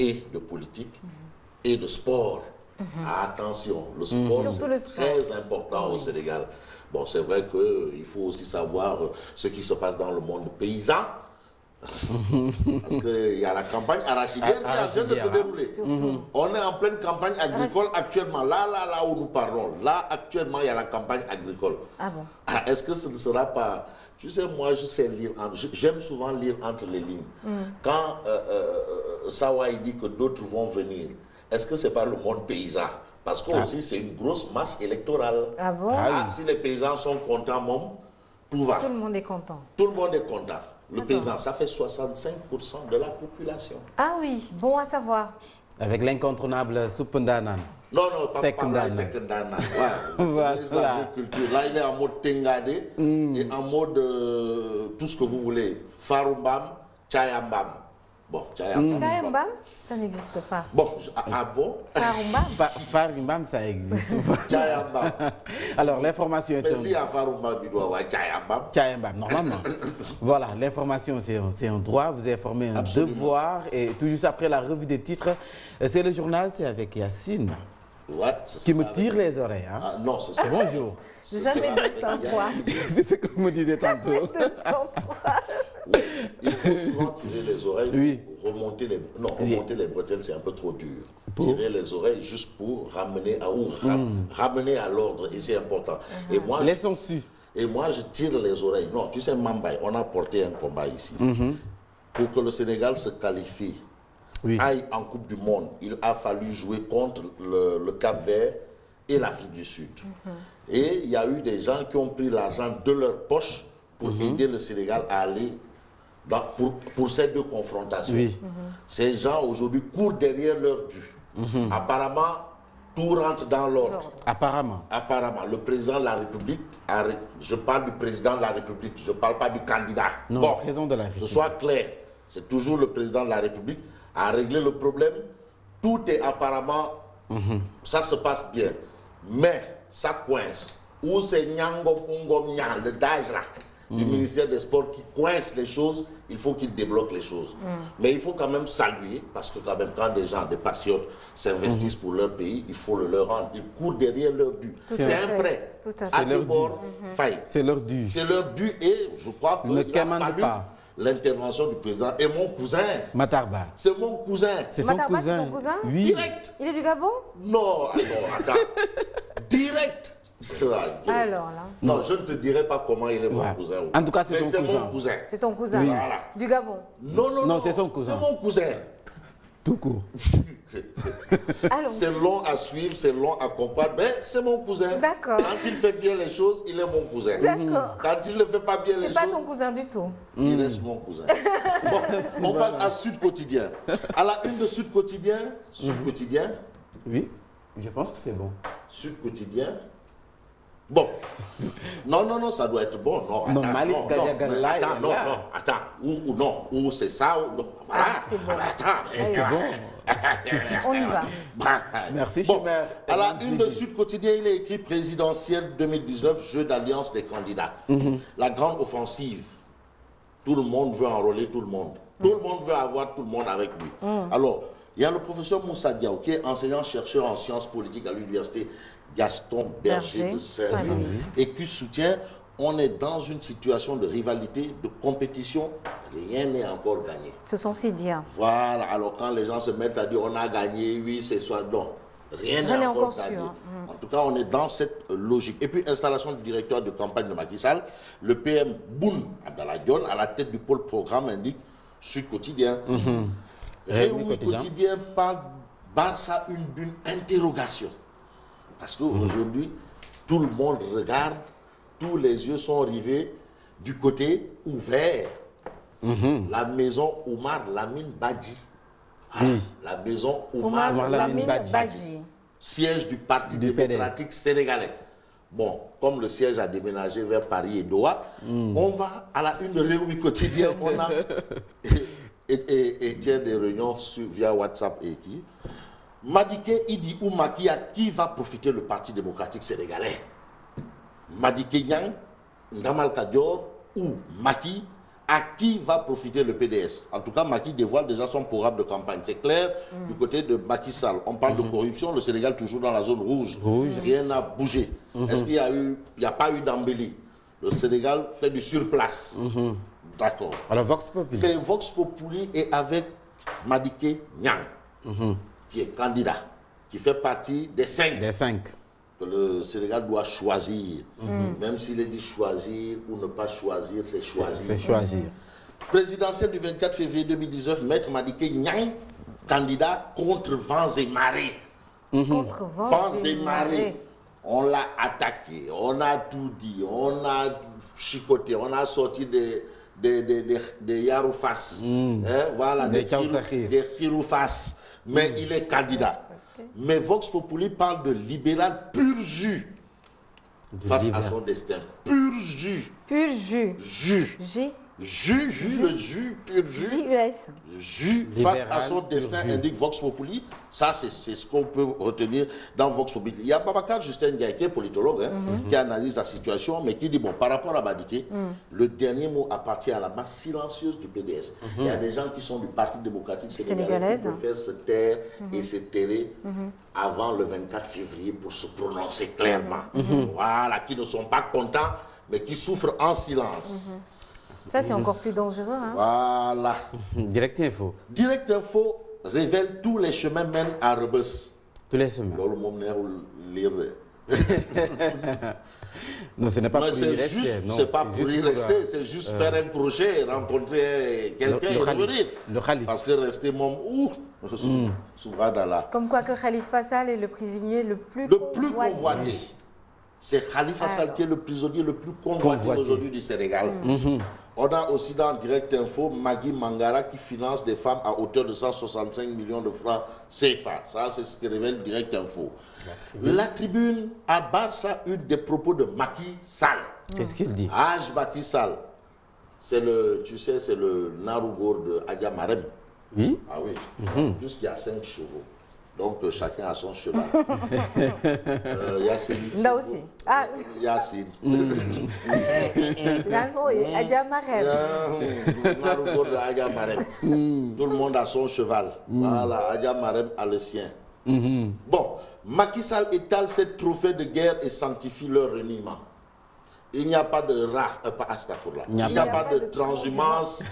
et de politique et de sport. Attention, le sport c'est très important au Sénégal. Bon, c'est vrai qu'il faut aussi savoir ce qui se passe dans le monde paysan. Parce qu'il y a la campagne arachidienne qui est en train de se dérouler. On est en pleine campagne agricole actuellement. Là où nous parlons, là actuellement il y a la campagne agricole. Ah bon? Est-ce que ce ne sera pas... Tu sais, moi je sais lire, j'aime souvent lire entre les lignes. Quand Sawa dit que d'autres vont venir, est-ce que c'est pas le monde paysan? Parce que aussi c'est une grosse masse électorale. Ah bon? Si les paysans sont contents, tout va. Tout le monde est content. Tout le monde est content. Le paysan, ça fait 65% de la population. Ah oui, bon à savoir. Avec l'incontournable Soupendanan. Non, pas Sekundanan. Voilà. L'agriculture. Là, il est en mode Tengade et en mode tout ce que vous voulez. Farumbam, Chayambam. Bon, Chayambam, ça n'existe pas. Bon, bon? Farumbam. Farumbam, ça existe. Chayambam. Alors, l'information est... Mais si à Farumbam, il doit avoir Chayambam. Chayambam, normalement. Voilà, l'information, c'est un droit, vous informez un devoir. Et tout juste après la revue des titres, c'est le journal, c'est avec Yacine. Qui me tire les oreilles. Hein? Ah, non, c'est bonjour. Jamais 203. C'est ce que vous me disiez tantôt. Jamais 203. Il faut souvent tirer les oreilles pour remonter les... Non, remonter les bretelles, c'est un peu trop dur. Tirer les oreilles juste pour ramener ramener à l'ordre, et c'est important. Et moi, laissons su. Et moi, je tire les oreilles. Non, tu sais, Mambay, on a porté un combat ici. Pour que le Sénégal se qualifie, aille en Coupe du Monde, il a fallu jouer contre le Cap-Vert et l'Afrique du Sud. Et il y a eu des gens qui ont pris l'argent de leur poche pour aider le Sénégal à aller pour ces deux confrontations. Ces gens aujourd'hui courent derrière leur dû. Apparemment, tout rentre dans l'ordre. Apparemment. Le président de la République, je parle du président de la République, je ne parle pas du candidat. Non, bon, président de la République. Que ce soit clair, c'est toujours le président de la République à régler le problème. Tout est apparemment, ça se passe bien. Mais ça coince. Ou c'est Nyangom Ungom Nyan, le DAJ là, du ministère des Sports qui coince les choses, il faut qu'il débloque les choses. Mais il faut quand même saluer, parce que quand même quand des gens, des patriotes s'investissent pour leur pays, il faut le leur rendre. Ils courent derrière leur dû. C'est un prêt. C'est leur dû. C'est leur dû. C'est leur dû et je crois qu'il a fallu l'intervention du président. Et mon cousin. Matarba. C'est mon cousin. C'est son cousin. C'est ton cousin? Oui. Direct. Il est du Gabon? Non, attends. Direct. Alors là. Non, je ne te dirai pas comment il est mon cousin. En tout cas, c'est mon cousin. C'est ton cousin. Oui. Voilà. Du Gabon? Non, c'est son cousin. C'est mon cousin. Tout court. C'est long à suivre, c'est long à comprendre, mais c'est mon cousin. D'accord. Quand il fait bien les choses, il est mon cousin. D'accord. Quand il ne fait pas bien les choses, c'est pas ton cousin du tout. Il reste mon cousin. Bon, on passe à Sud Quotidien. À la une de Sud Quotidien, Oui, je pense que c'est bon. Sud Quotidien. Bon. Non, ça doit être bon. Non, attends. Ou c'est ça, ou non. Voilà. C'est bon. Attends. On y va. Merci, bon, à la une de Sud Quotidien, il est écrit présidentielle 2019, jeu d'alliance des candidats. La grande offensive. Tout le monde veut enrôler tout le monde. Tout le monde veut avoir tout le monde avec lui. Alors, il y a le professeur Moussa Diaw, qui est enseignant-chercheur en sciences politiques à l'université Gaston Berger de Saint-Louis et qui soutient, on est dans une situation de rivalité, de compétition, rien n'est encore gagné. Ce sont ses dires. Voilà, alors quand les gens se mettent à dire on a gagné, oui, c'est soit, non, rien n'est encore gagné. Sûr, En tout cas, on est dans cette logique. Et puis, installation du directeur de campagne de Macky Sall, le PM Boun Abdallah Dionne, à la tête du pôle programme, indique Sud Quotidien. Réumi Quotidien parle ça d'une interrogation. Parce qu'aujourd'hui, tout le monde regarde, tous les yeux sont rivés du côté ouvert. La maison Oumar Lamine Badji. La maison Oumar Lamine Badji. Siège du Parti démocratique sénégalais. Bon, comme le siège a déménagé vers Paris et Doha, on va à la une de Réumi Quotidien. On a et tient des réunions via WhatsApp et qui. Madické Idi ou Macky, à qui va profiter le Parti démocratique sénégalais? Madické Niang, Ndamal Kadior ou Macky, à qui va profiter le PDS? En tout cas, Macky dévoile déjà son programme de campagne. C'est clair, du côté de Macky Sall. On parle de corruption, le Sénégal toujours dans la zone rouge. Rien n'a bougé. Est-ce qu'il n'y a pas eu d'embellie? Le Sénégal fait du surplace. D'accord. Alors, Vox Populi. Et Vox Populi est avec Madické Niang, qui est candidat, qui fait partie des 5. Des 5. Que le Sénégal doit choisir. Même s'il est dit choisir ou ne pas choisir, c'est choisir. C'est choisir. Présidentielle du 24 février 2019, Maître Madické Niang, candidat contre vents et marées. Contre Vents et marées. On l'a attaqué, on a tout dit, on a chicoté, on a sorti des Yaroufas, voilà, des Khiroufas, mais il est candidat. Mais Vox Populi parle de libéral pur jus face à son destin. Pur jus. Pur jus. Jus. Le jus, pur jus. J-U-S. Jus face à son destin, indique Vox Populi. Ça, c'est ce qu'on peut retenir dans Vox Populi. Il y a Babacar Justin Ndiaye, qui est politologue, qui analyse la situation, mais qui dit, bon, par rapport à Madické, le dernier mot appartient à la masse silencieuse du PDS. Il y a des gens qui sont du Parti démocratique sénégalais qui préfèrent se taire et se terrer avant le 24 février pour se prononcer clairement. Voilà, qui ne sont pas contents, mais qui souffrent en silence. Ça, c'est encore plus dangereux. Hein? Voilà. Direct Info. Direct Info révèle tous les chemins mènent à Rebeuss. Tous les chemins. Non, ce n'est pas pour y rester. C'est pas pour y rester, c'est juste faire un crochet, rencontrer quelqu'un et revenir. Le Khalif. Parce que rester souvent Comme quoi que Khalifa Sall est le prisonnier le plus convoité. C'est Khalifa Sall qui est le prisonnier le plus convoité aujourd'hui du Sénégal. On a aussi dans Direct Info Magui Mangara qui finance des femmes à hauteur de 165 millions de francs CFA. Ça, c'est ce que révèle Direct Info. La Tribune à Barça, une des propos de Macky Sall. Qu'est-ce qu'il dit? Macky Sall, c'est le, tu sais, c'est le Narugour de Adja Marem. Oui. Ah oui. Plus qu'il y a 5 chevaux. Donc chacun a son cheval. Yassine. Là aussi. Ah. Yassine. Adja Marem. Tout le monde a son cheval. Voilà, Adja Marem a le sien. Bon, Macky Sall étale cette trophée de guerre et sanctifie leur reniement. Il n'y a pas de il n'y a pas de transhumance.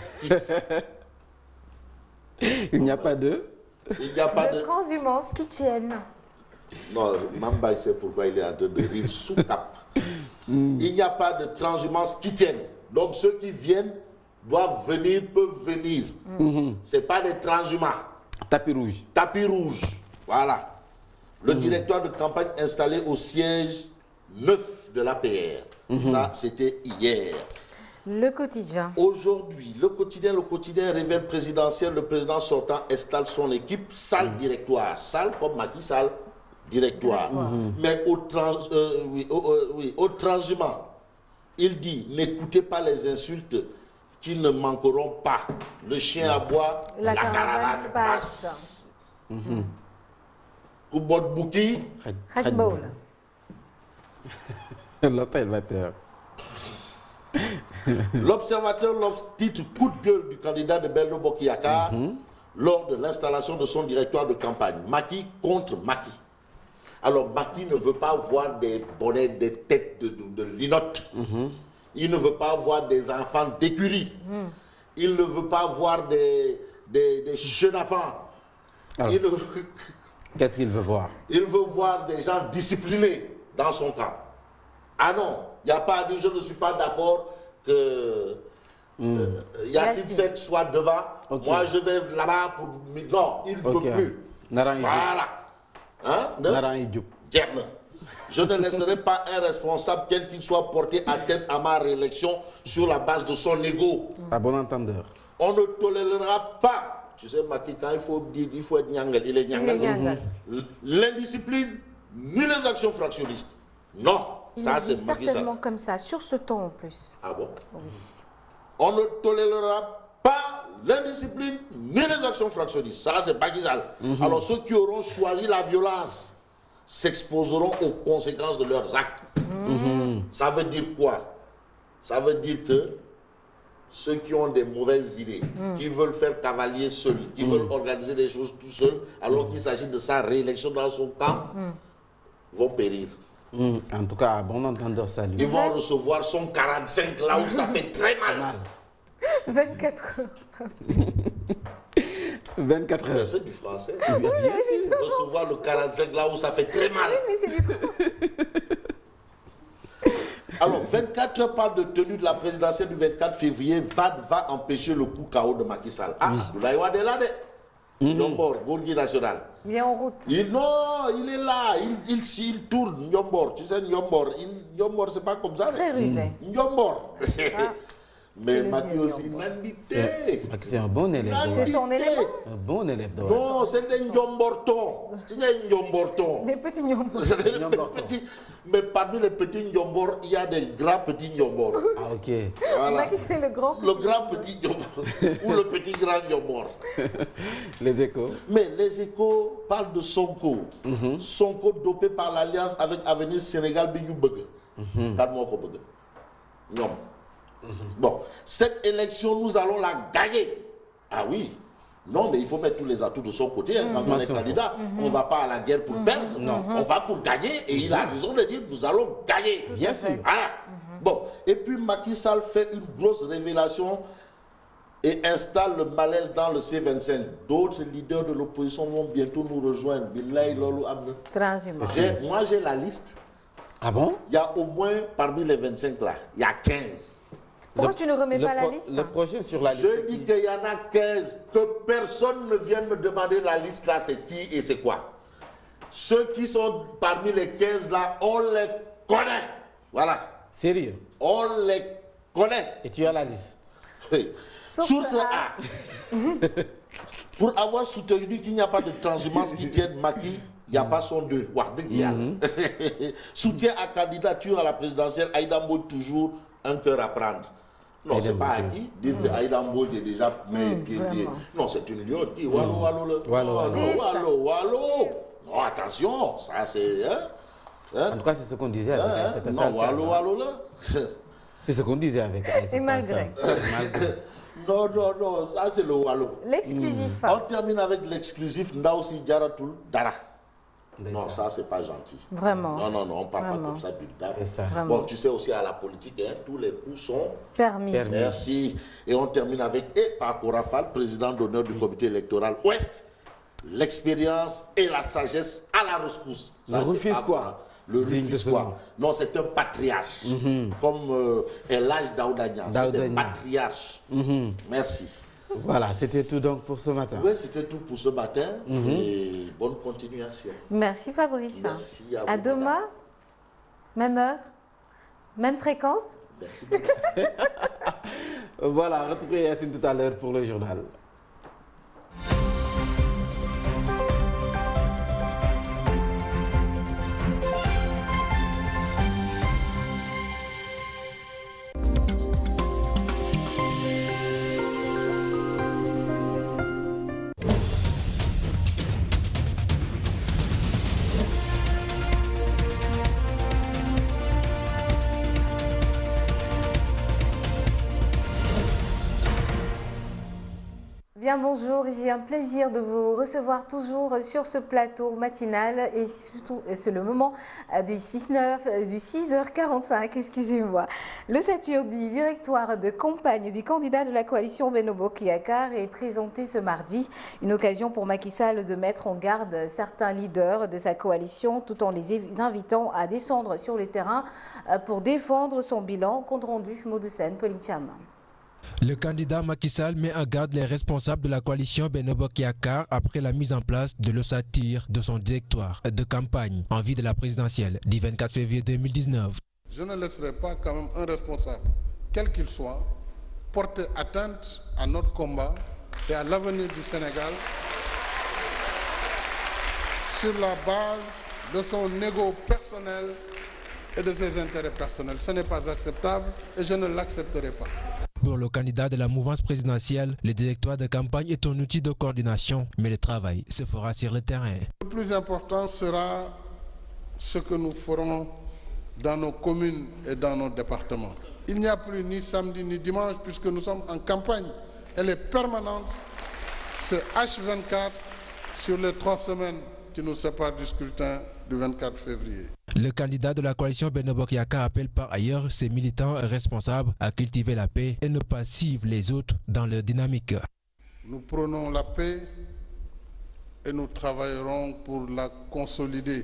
Il n'y a pas de... Il n'y a pas de transhumance qui tienne. Non, Mamba sait pourquoi il est en train de rire sous cap. Il n'y a pas de transhumance qui tienne. Donc ceux qui viennent doivent venir, peuvent venir. Ce n'est pas des transhumants. Tapis rouge. Tapis rouge. Voilà. Le directeur de campagne installé au siège 9 de l'APR. Ça, c'était hier. Le quotidien. Aujourd'hui, le quotidien révèle présidentiel. Le président sortant installe son équipe Sall directoire. Sall comme Macky Sall directoire. Mais au transhumant, il dit n'écoutez pas les insultes qui ne manqueront pas. Le chien aboie, la caravane passe. Koubot Bouki. L'observateur. L'observateur titre coup de gueule du candidat de Benno Bokk Yakaar lors de l'installation de son directoire de campagne. Macky contre Macky. Alors Macky ne veut pas voir des bonnets, des têtes de linotte. Il ne veut pas voir des enfants d'écurie. Il ne veut pas voir des chenapans. Qu'est-ce qu'il veut voir? Il veut voir des gens disciplinés dans son camp. Ah non, il n'y a pas à dire je ne suis pas d'accord que Yassine Seck soit devant. Moi je vais là-bas pour... Non, il ne veut plus. Voilà. Hein? Je ne laisserai pas un responsable, quel qu'il soit, porté à tête à ma réélection sur la base de son ego. À bon entendeur. On ne tolérera pas. Tu sais, Macky, quand il faut dire, il faut être nyangel, il est nyangel. L'indiscipline, ni les actions fractionnistes. Non. Il le dit certainement comme ça, sur ce ton en plus. Ah bon? Oui. On ne tolérera pas l'indiscipline ni les actions fractionnistes. Ça, c'est Macky Sall. Alors ceux qui auront choisi la violence s'exposeront aux conséquences de leurs actes. Ça veut dire quoi? Ça veut dire que ceux qui ont des mauvaises idées, qui veulent faire cavalier seul, qui veulent organiser des choses tout seul, alors qu'il s'agit de sa réélection dans son camp, vont périr. En tout cas, bon entendeur, salut. Ils vont recevoir son 45 là où ça fait très mal. 24 heures. 24 heures. C'est du français. Oui, recevoir le 45 là où ça fait très mal. Oui, mais c'est du français. Alors, 24 heures parle de tenue de la présidentielle du 24 février. Va empêcher le coup KO de Macky Sall. Abdoulaye Wade est là, Nyombor, Gourgui National. Il est en route. Non, il est là. Il tourne, Nyombor. Tu sais, Nyombor. Nyombor, c'est pas comme ça. Très rusé. Nyombor. Mais Macky aussi, nandité. Macky, c'est un bon élève. C'est son élément. Un bon élève. Non, c'est des Nyombortons. C'est des Nyombortons. Des petits Nyombor. Mais parmi les petits Nyombor, il y a des grands petits Nyombor. Ah, ok. Voilà. Macky, c'est le grand. Le grand petit Nyombor. Ou le petit grand Nyombor. Les échos. Mais les échos parlent de Sonko. Sonko dopé par l'alliance avec Avenir Sénégal Bigou Bug. Non. Bon, cette élection, nous allons la gagner. Ah oui. Non, mais il faut mettre tous les atouts de son côté. Quand on est candidat, on ne va pas à la guerre pour perdre. On va pour gagner. Et il a raison de dire, nous allons gagner. Bien sûr. Voilà. Bon, et puis Macky Sall fait une grosse révélation et installe le malaise dans le C25. D'autres leaders de l'opposition vont bientôt nous rejoindre. Moi, j'ai la liste. Ah bon? Il y a au moins, parmi les 25 là, il y a 15. Pourquoi tu ne remets pas la liste? Le prochain sur la liste. Je dis qu'il y en a 15. Que personne ne vienne me demander la liste là, c'est qui et c'est quoi. Ceux qui sont parmi les 15 là, on les connaît. Voilà. Sérieux? On les connaît. Et tu as la liste? Oui. Source A. Pour avoir soutenu qu'il n'y a pas de transhumance qui tienne Macky, il n'y a pas son 2. Soutien à candidature à la présidentielle, Aïda Mbodj toujours un cœur à prendre. Non, c'est pas acquis. Dire que Aïda Mbodj est déjà... Non, c'est une lionne. Wallo. Non, attention, ça c'est... En tout cas, c'est ce qu'on disait avec cette non, Wallo là. C'est ce qu'on disait avec Et malgré. Non, ça c'est le Wallo. L'exclusif. On termine avec l'exclusif Ndaosi Diaratul Dara. Non, ça c'est pas gentil. Vraiment. Non, on parle pas comme ça du Bon, tu sais aussi à la politique, tous les coups sont permis. Merci. Et on termine avec Paco Rafal, président d'honneur du comité électoral Ouest. L'expérience et la sagesse à la rescousse. Ça, le Rufisquois. Le Rufisquois. Non, c'est un patriarche. Comme Elhadj Daouda Niang. C'est un patriarche. Merci. Voilà, c'était tout donc pour ce matin. Oui, c'était tout pour ce matin. Et bonne continuation. Merci Fabrice. Merci à vous. À demain, même heure, même fréquence. Merci. Voilà, retrouvez Yacine tout à l'heure pour le journal. Bien bonjour, j'ai un plaisir de vous recevoir toujours sur ce plateau matinal et surtout c'est le moment du 6h45, excusez-moi. L'ossature du directoire de campagne du candidat de la coalition Benno Bokk Yakaar est présenté ce mardi, une occasion pour Macky Sall de mettre en garde certains leaders de sa coalition tout en les invitant à descendre sur le terrain pour défendre son bilan. Compte rendu, mot de scène, Pauline Cham. Le candidat Macky Sall met en garde les responsables de la coalition Benno Bokk Yakaar après la mise en place de l'ossature de son directoire de campagne en vue de la présidentielle du 24 février 2019. Je ne laisserai pas quand même un responsable, quel qu'il soit, porter atteinte à notre combat et à l'avenir du Sénégal sur la base de son ego personnel et de ses intérêts personnels. Ce n'est pas acceptable et je ne l'accepterai pas. Pour le candidat de la mouvance présidentielle, le directoire de campagne est un outil de coordination, mais le travail se fera sur le terrain. Le plus important sera ce que nous ferons dans nos communes et dans nos départements. Il n'y a plus ni samedi ni dimanche puisque nous sommes en campagne. Elle est permanente. Ce H24 sur les 3 semaines qui nous séparent du scrutin du 24 février. Le candidat de la coalition Benno Bokk Yakaar appelle par ailleurs ses militants responsables à cultiver la paix et ne pas suivre les autres dans leur dynamique. Nous prônons la paix et nous travaillerons pour la consolider.